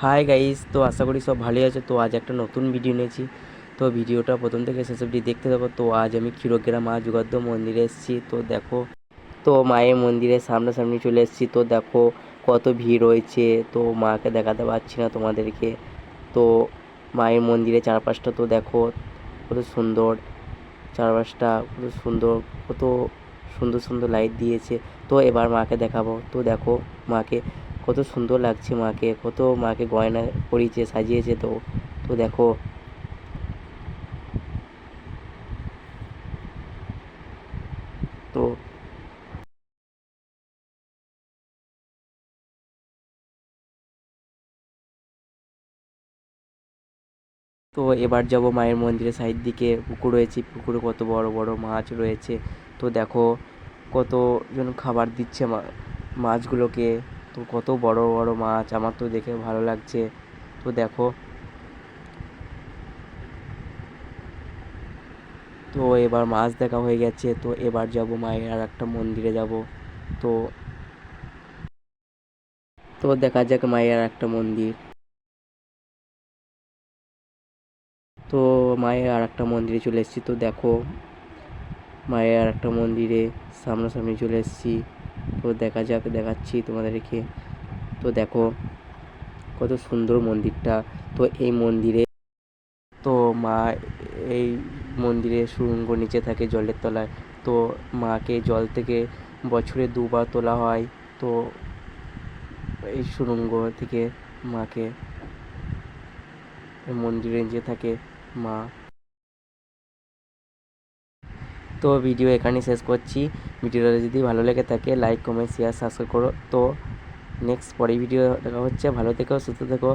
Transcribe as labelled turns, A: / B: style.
A: Hi guys, তো আশা করি সব ভালোই আছে। তো আজ একটা নতুন ভিডিও নিয়েছি। তো ভিডিওটা প্রথম থেকে শেষ অবধি দেখতে থাকো। তো আজ আমি ক্ষীরগ্রাম মা যুগাদ্দ মন্দিরে এসেছি। তো দেখো, তো মায়ের মন্দিরের সামনাসামনি চলে এসেছি। তো দেখো কত ভিড় হয়েছে। তো মাকে দেখাতে পারছি না তোমাদেরকে। তো মায়ের মন্দিরের চারপাশটা তো দেখো কত সুন্দর। চারপাশটা কত সুন্দর, কত সুন্দর সুন্দর লাইট দিয়েছে। তো এবার মাকে দেখাবো। তো দেখো মাকে কত সুন্দর লাগছে, মাকে গয়না পরিয়েছে, সাজিয়েছে। তো তো দেখো, তো তো এবার যাব মায়ের মন্দিরের সাইড দিকে। পুকুর রয়েছে, পুকুরে কত বড় বড় মাছ রয়েছে। তো দেখো কতজন খাবার দিচ্ছে মাছগুলোকে। তো কত বড় বড় মাছ, আমার তো দেখে ভালো লাগছে। তো দেখো, তো এবার মাছ দেখা হয়ে গেছে। তো এবার যাব মায়ের আর একটা মন্দিরে যাব। তো তো দেখা যাক মায়ের আর একটা মন্দির। তো মায়ের আর একটা মন্দিরে চলে এসেছি। তো দেখো মায়ের আর একটা মন্দিরে সামনাসামনি চলে এসেছি। তো দেখা যাক, দেখাচ্ছি তোমাদেরকে। তো দেখো কত সুন্দর মন্দিরটা। তো এই মন্দিরে, তো মা এই মন্দিরে সুড়ঙ্গ নিচে থাকে জলের তলায়। তো মাকে জল থেকে বছরে দুবার তোলা হয়। তো এই সুড়ঙ্গ থেকে মাকে মন্দিরে নিচে থাকে মা। তো ভিডিও এখানেই শেষ করছি। ভিডিওটা যদি ভালো লেগে থাকে লাইক কমেন্ট শেয়ার সাবস্ক্রাইব করো। তো নেক্সট পরে ভিডিও দেখা হচ্ছে। ভালো থেকো, সুস্থ থেকো।